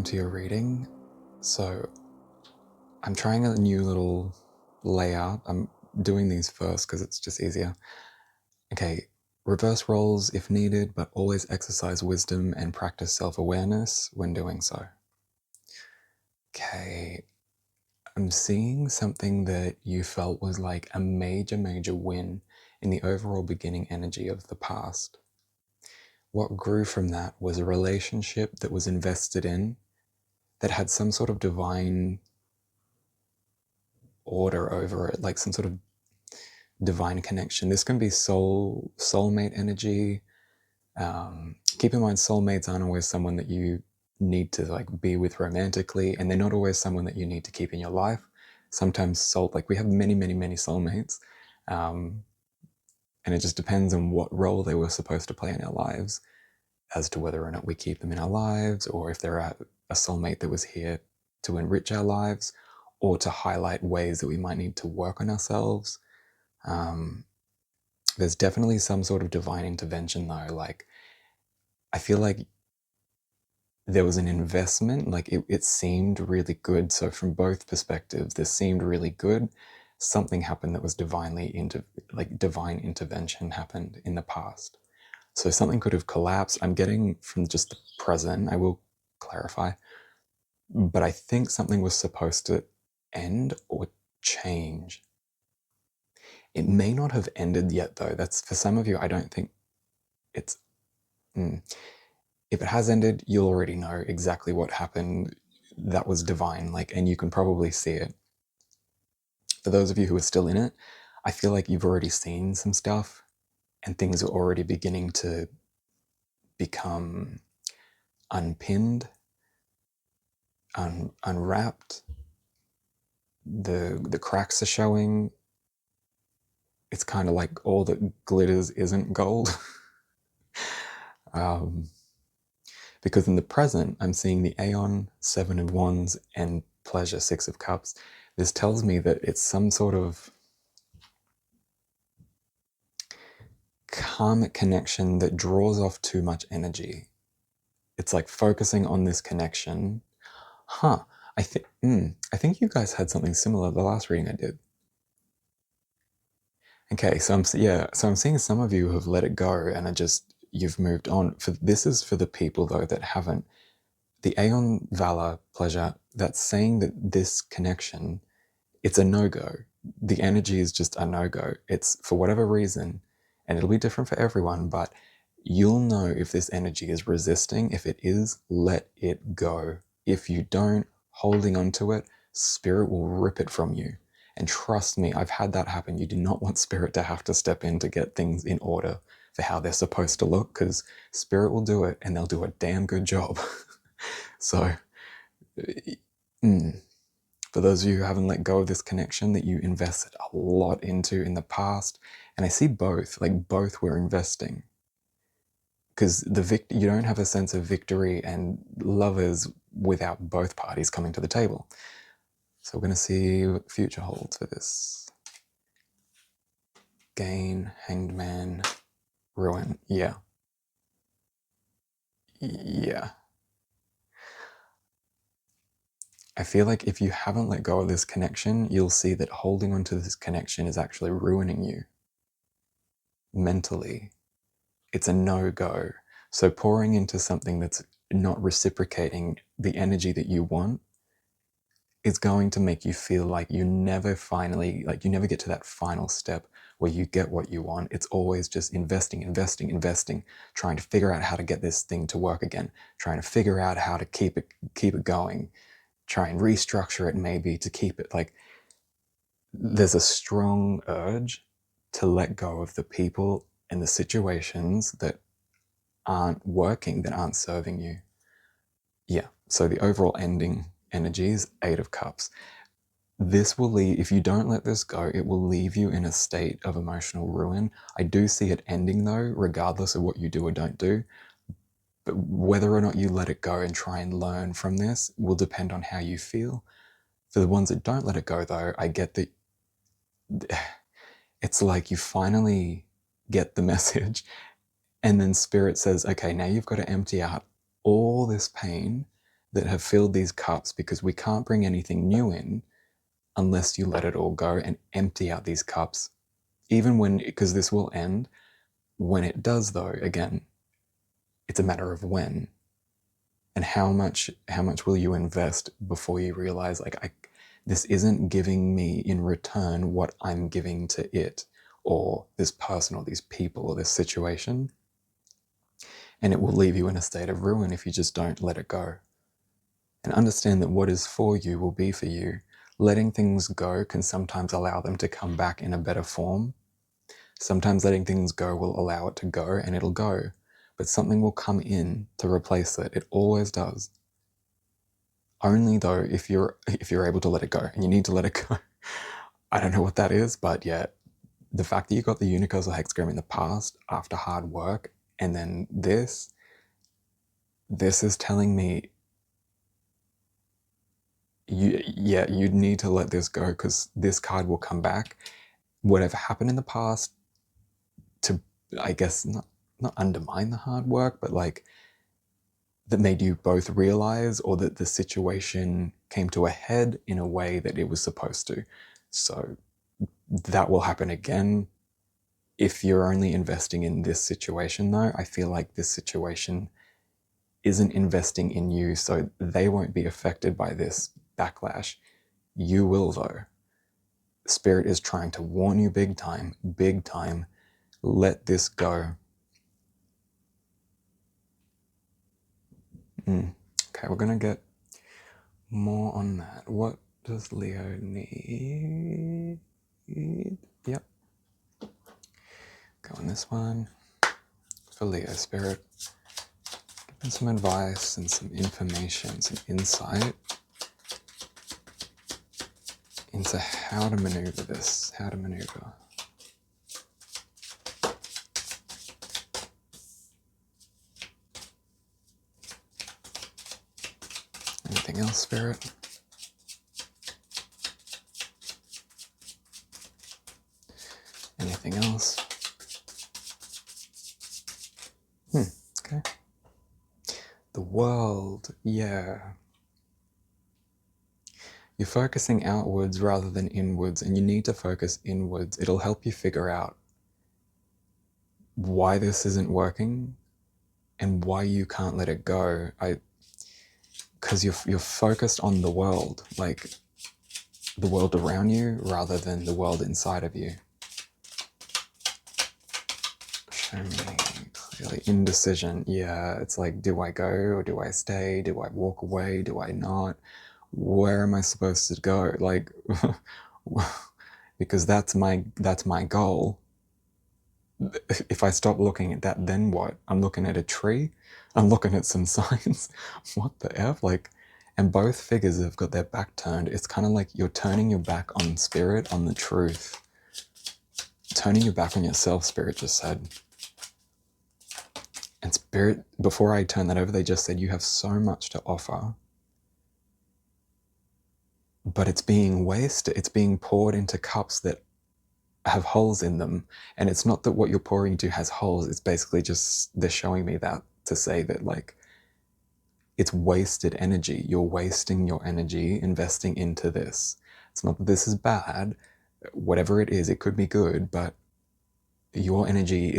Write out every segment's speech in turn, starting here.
welcome to your reading. So I'm trying a new little layout. I'm doing these first because it's just easier. Okay, reverse roles if needed, but always exercise wisdom and practice self-awareness when doing so. Okay, I'm seeing something that you felt was like a major win in the overall beginning energy of the past. What grew from that was a relationship that was invested in, that had some sort of divine order over it, like some sort of divine connection. This can be soulmate energy. Keep in mind, soulmates aren't always someone that you need to like be with romantically, and they're not always someone that you need to keep in your life. Sometimes we have many soulmates, and it just depends on what role they were supposed to play in our lives as to whether or not we keep them in our lives, or if they're a soulmate that was here to enrich our lives or to highlight ways that we might need to work on ourselves. There's definitely some sort of divine intervention though. Like, I feel like there was an investment, like it seemed really good. So from both perspectives, this seemed really good. Something happened that was divine intervention happened in the past. So something could have collapsed. I'm getting from just the present, I will clarify, but I think something was supposed to end or change. It may not have ended yet though. That's for some of you, I don't think it's if it has ended, you'll already know exactly what happened. That was divine, and you can probably see it. For those of you who are still in it, I feel like you've already seen some stuff and things are already beginning to become unpinned, unwrapped. The cracks are showing. It's kind of like all that glitters isn't gold. Because in the present, I'm seeing the Aeon, Seven of Wands, and Pleasure, Six of Cups. This tells me that it's some sort of karmic connection that draws off too much energy. It's like focusing on this connection. I think you guys had something similar the last reading I did. Okay, so I'm seeing some of you have let it go and you've moved on. This is for the people though that haven't. The Aeon, Valor, Pleasure, that's saying that this connection, it's a no-go. The energy is just a no-go. It's for whatever reason, and it'll be different for everyone, but you'll know if this energy is resisting. If it is, let it go. If you don't, holding on to it, spirit will rip it from you. And trust me, I've had that happen. You do not want spirit to have to step in to get things in order for how they're supposed to look, because spirit will do it and they'll do a damn good job. So, for those of you who haven't let go of this connection that you invested a lot into in the past, and I see both were investing, because you don't have a sense of victory and lovers without both parties coming to the table. So we're going to see what the future holds for this. Gain, Hanged Man, Ruin. Yeah. I feel like if you haven't let go of this connection, you'll see that holding on to this connection is actually ruining you mentally. It's a no-go. So pouring into something that's not reciprocating the energy that you want is going to make you feel like you never get to that final step where you get what you want. It's always just investing, trying to figure out how to get this thing to work again, trying to figure out how to keep it going, try and restructure it maybe to keep it. Like, there's a strong urge to let go of the people and the situations that aren't working, that aren't serving you. Yeah, so the overall ending energy is Eight of Cups. This will leave, if you don't let this go, it will leave you in a state of emotional ruin. I do see it ending though, regardless of what you do or don't do. But whether or not you let it go and try and learn from this will depend on how you feel. For the ones that don't let it go though, I get that it's like you finally get the message, and then spirit says, okay, now you've got to empty out all this pain that have filled these cups, because we can't bring anything new in unless you let it all go and empty out these cups. Even when, because this will end. When it does, though, again, it's a matter of when and how much will you invest before you realize, like, this isn't giving me in return what I'm giving to it or this person or these people or this situation. And it will leave you in a state of ruin if you just don't let it go. And understand that what is for you will be for you. Letting things go can sometimes allow them to come back in a better form. Sometimes letting things go will allow it to go, and it'll go. But something will come in to replace it. It always does. Only though if you're able to let it go, and you need to let it go. I don't know what that is, but yeah, the fact that you got the universal hexagram in the past after hard work, and then this is telling me you need to let this go, because this card will come back. Whatever happened in the past to, I guess, not undermine the hard work, but like that made you both realize, or that the situation came to a head in a way that it was supposed to. So that will happen again. If you're only investing in this situation, though, I feel like this situation isn't investing in you, so they won't be affected by this backlash. You will, though. Spirit is trying to warn you big time. Let this go. Okay, we're going to get more on that. What does Leo need? Yep. Go on this one. For Leo Spirit. Give them some advice and some information, some insight into how to maneuver this, how to maneuver. Anything else, Spirit? Anything else? Okay. The world, yeah. You're focusing outwards rather than inwards, and you need to focus inwards. It'll help you figure out why this isn't working and why you can't let it go. Because you're focused on the world, like the world around you rather than the world inside of you. Show me clearly. Indecision. Yeah, it's like, do I go or do I stay? Do I walk away? Do I not? Where am I supposed to go? Like, because that's my goal. If I stop looking at that, then what? I'm looking at a tree. I'm looking at some signs. What the F? Like, and both figures have got their back turned. It's kind of like you're turning your back on Spirit, on the truth. Turning your back on yourself, Spirit just said. And Spirit, before I turn that over, they just said you have so much to offer. But it's being wasted. It's being poured into cups that have holes in them. And it's not that what you're pouring into has holes. It's basically just, they're showing me that to say that, like, it's wasted energy. You're wasting your energy investing into this. It's not that this is bad. Whatever it is, it could be good, but your energy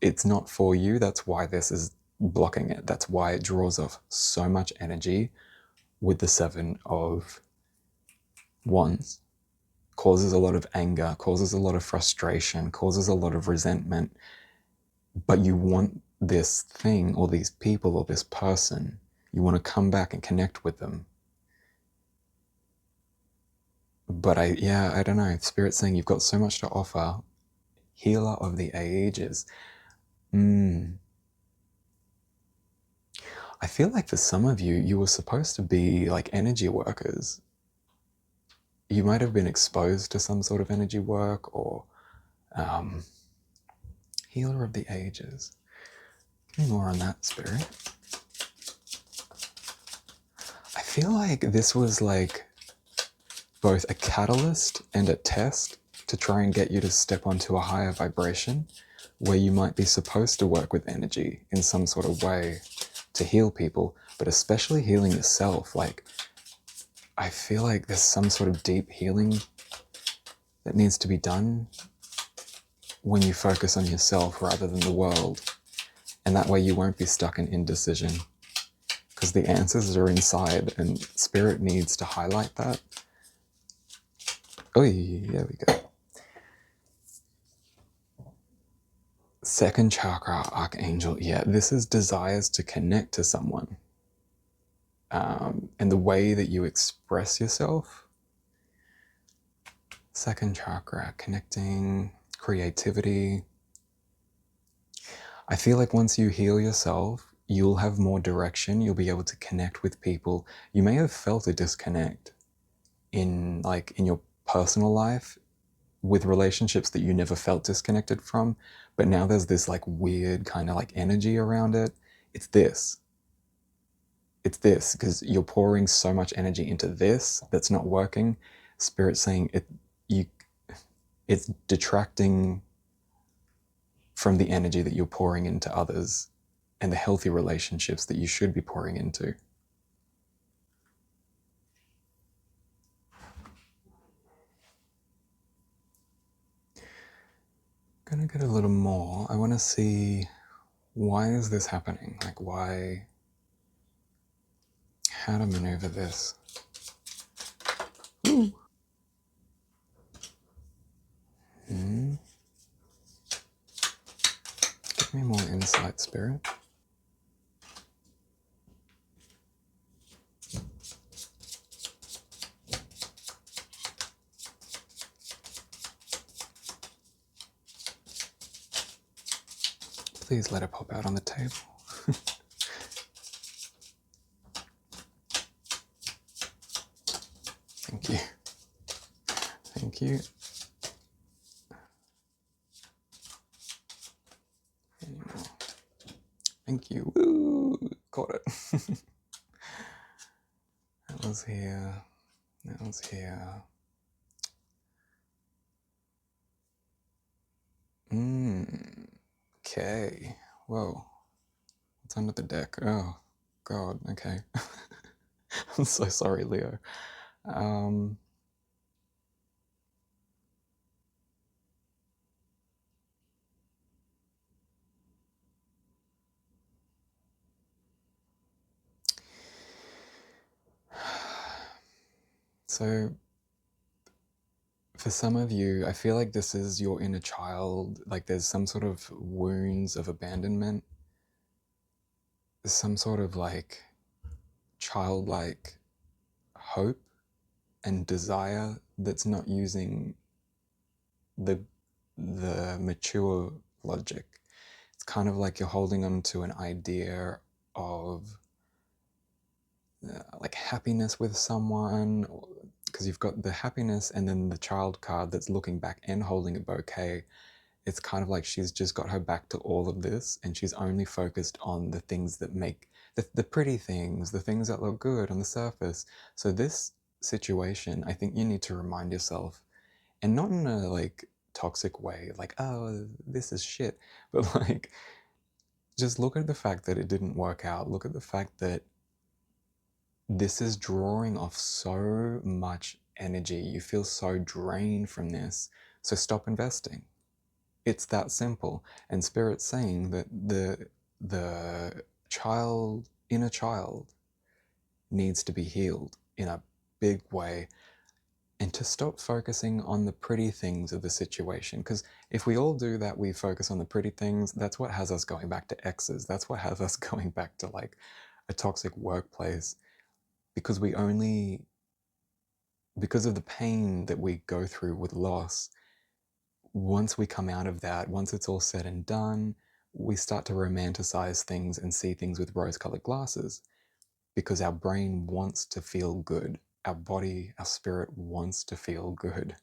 it's not for you. That's why this is blocking it. That's why it draws off so much energy with the 7 of Wands. Causes a lot of anger, causes a lot of frustration, causes a lot of resentment. But you want this thing or these people or this person, you want to come back and connect with them. But I don't know. Spirit's saying you've got so much to offer. Healer of the ages. I feel like for some of you, you were supposed to be like energy workers. You might have been exposed to some sort of energy work, or healer of the ages. Give me more on that, Spirit. I feel like this was like both a catalyst and a test to try and get you to step onto a higher vibration where you might be supposed to work with energy in some sort of way to heal people. but especially healing yourself. Like, I feel like there's some sort of deep healing that needs to be done when you focus on yourself rather than the world. And that way you won't be stuck in indecision, because the answers are inside and spirit needs to highlight that. Oh, there we go. Second chakra, Archangel. Yeah, this is desires to connect to someone. And the way that you express yourself. Second chakra, connecting, creativity. I feel like once you heal yourself, you'll have more direction. You'll be able to connect with people. You may have felt a disconnect in your personal life with relationships that you never felt disconnected from, but now there's this like weird kind of like energy around it. It's this. It's this, because you're pouring so much energy into this that's not working. Spirit's saying it's detracting from the energy that you're pouring into others and the healthy relationships that you should be pouring into. Gonna get a little more. I want to see, why is this happening? Like, why, how to maneuver this. Ooh. Give me more insight, Spirit. Please let it pop out on the table. Thank you. Thank you. Any more? Thank you. Woo! Caught it. That was here. That was here. Okay. Whoa. What's under the deck? Oh, God. Okay. I'm so sorry, Leo. So, for some of you, I feel like this is your inner child. Like there's some sort of wounds of abandonment. There's some sort of like childlike hope and desire that's not using the mature logic. It's kind of like you're holding on to an idea of like happiness with someone, because you've got the happiness and then the child card that's looking back and holding a bouquet. It's kind of like she's just got her back to all of this and she's only focused on the things that make the pretty things, the things that look good on the surface. So this situation, I think you need to remind yourself, and not in a like toxic way, like, oh, this is shit, but like, just look at the fact that it didn't work out. Look at the fact that this is drawing off so much energy. You feel so drained from this. So stop investing. It's that simple. And Spirit's saying that the inner child needs to be healed in a big way, and to stop focusing on the pretty things of the situation. Because if we all do that, we focus on the pretty things, that's what has us going back to exes. That's what has us going back to like a toxic workplace, because because of the pain that we go through with loss. Once we come out of that, once it's all said and done, we start to romanticize things and see things with rose-colored glasses, because our brain wants to feel good. Our body, our spirit wants to feel good.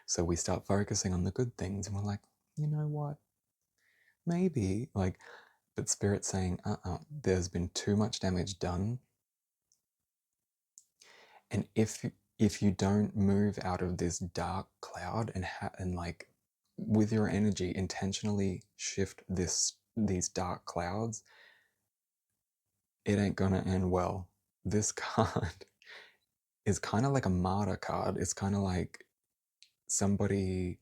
So we start focusing on the good things and we're like, you know what? Maybe, like, but Spirit's saying, there's been too much damage done. And if you don't move out of this dark cloud and like with your energy intentionally shift these dark clouds, it ain't gonna end well. This card is kind of like a martyr card. It's kind of like somebody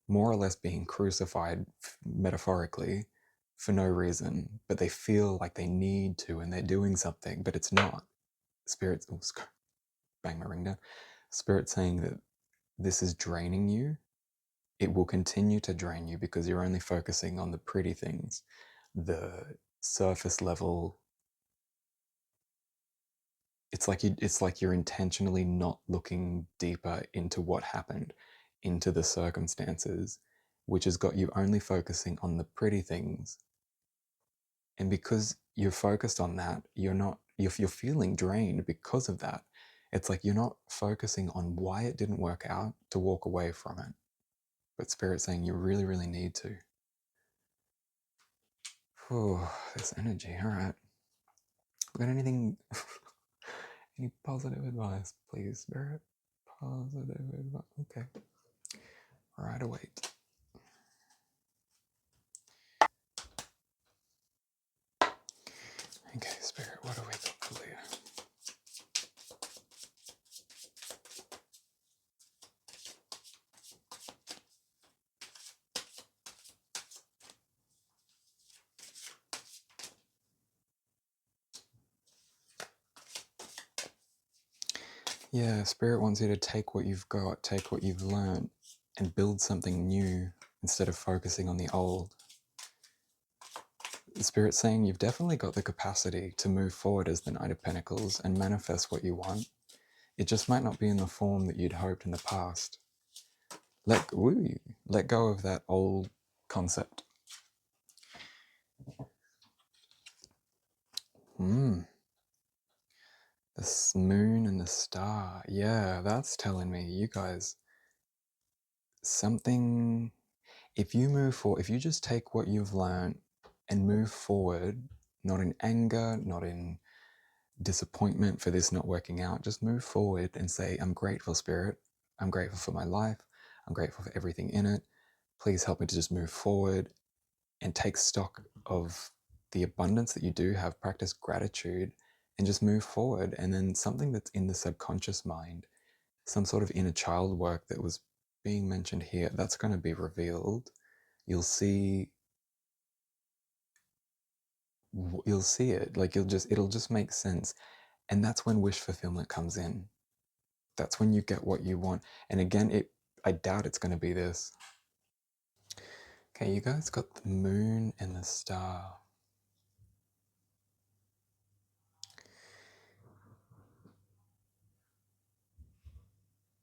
more or less being crucified metaphorically for no reason, but they feel like they need to and they're doing something, but it's not. Spirit's, oh, bang my ring down. Spirit saying that this is draining you. It will continue to drain you because you're only focusing on the pretty things, the surface level. It's like you're intentionally not looking deeper into what happened, into the circumstances, which has got you only focusing on the pretty things. And because you're focused on that, you're feeling drained because of that. It's like you're not focusing on why it didn't work out to walk away from it. But Spirit's saying you really, really need to. Whew, this energy. All right. Got anything, any positive advice, please, Spirit? Positive advice. Okay. Right away. Okay, Spirit, what do we got for Leah? Yeah, Spirit wants you to take what you've got, take what you've learned, and build something new instead of focusing on the old. The Spirit's saying you've definitely got the capacity to move forward as the Knight of Pentacles and manifest what you want. It just might not be in the form that you'd hoped in the past. Let go of that old concept. The moon and the star. Yeah, that's telling me, you guys, something, if you move forward, if you just take what you've learned and move forward, not in anger, not in disappointment for this not working out, just move forward and say, I'm grateful, Spirit. I'm grateful for my life. I'm grateful for everything in it. Please help me to just move forward and take stock of the abundance that you do have, practice gratitude, and just move forward. And then something that's in the subconscious mind, some sort of inner child work that was being mentioned here, that's going to be revealed. You'll see it, like it'll just make sense. And that's when wish fulfillment comes in. That's when you get what you want. And again, I doubt it's going to be this. Okay, you guys got the moon and the star.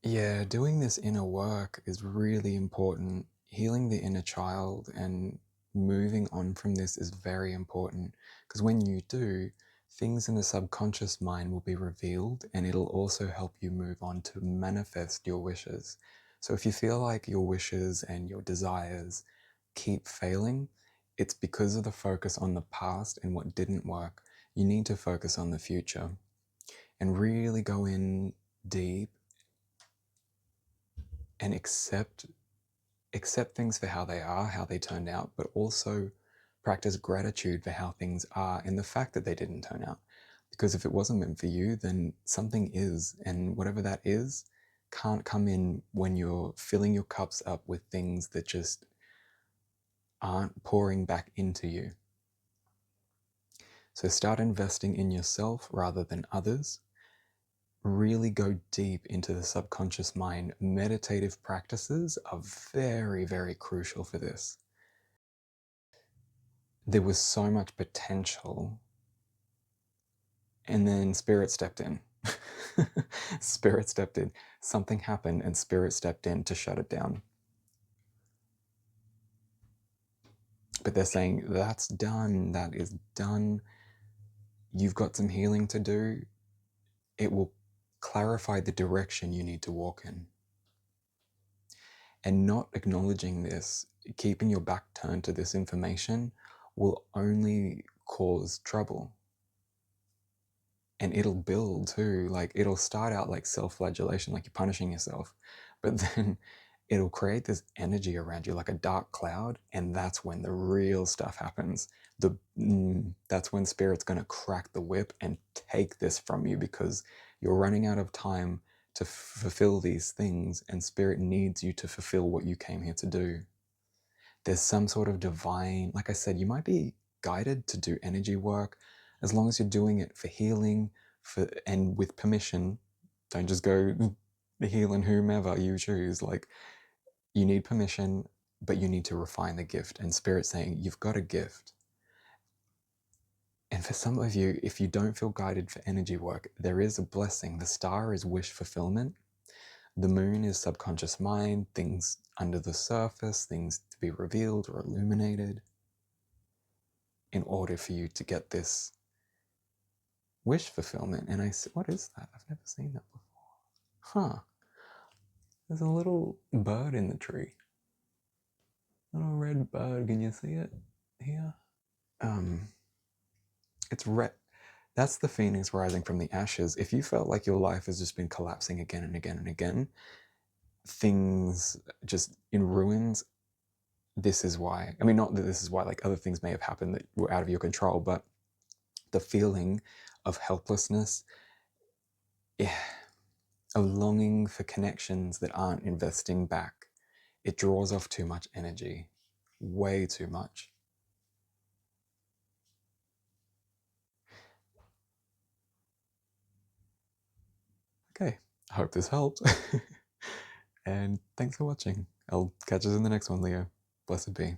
Yeah, doing this inner work is really important. Healing the inner child and moving on from this is very important, because when you do, things in the subconscious mind will be revealed, and it'll also help you move on to manifest your wishes. So if you feel like your wishes and your desires keep failing, it's because of the focus on the past and what didn't work. You need to focus on the future and really go in deep and accept things for how they are, how they turned out, but also practice gratitude for how things are and the fact that they didn't turn out. Because if it wasn't meant for you, then something is, and whatever that is can't come in when you're filling your cups up with things that just aren't pouring back into you. So start investing in yourself rather than others. Really go deep into the subconscious mind. Meditative practices are very, very crucial for this. There was so much potential, and then Spirit stepped in. Spirit stepped in. Something happened, and Spirit stepped in to shut it down. But they're saying, that's done. That is done. You've got some healing to do. It will clarify the direction you need to walk in. And not acknowledging this, keeping your back turned to this information, will only cause trouble. And it'll build too. Like, it'll start out like self-flagellation, like you're punishing yourself. But then it'll create this energy around you like a dark cloud, and that's when the real stuff happens. That's when spirit's going to crack the whip and take this from you, because you're running out of time to fulfill these things, and spirit needs you to fulfill what you came here to do. There's some sort of divine, like I said, you might be guided to do energy work, as long as you're doing it for healing, and with permission. Don't just go healing whomever you choose. Like, you need permission, but you need to refine the gift. And spirit saying, you've got a gift. And for some of you, if you don't feel guided for energy work, there is a blessing. The star is wish fulfillment. The moon is subconscious mind, things under the surface, things to be revealed or illuminated, in order for you to get this wish fulfillment. And I said, what is that? I've never seen that before. Huh. There's a little bird in the tree. Little red bird. Can you see it here? It's red. That's the phoenix rising from the ashes. If you felt like your life has just been collapsing again and again and again, things just in ruins, this is why. I mean, not that this is why, like, other things may have happened that were out of your control, but the feeling of helplessness, yeah, a longing for connections that aren't investing back, it draws off too much energy, way too much. Okay, I hope this helped. And thanks for watching. I'll catch us in the next one, Leo. Blessed be.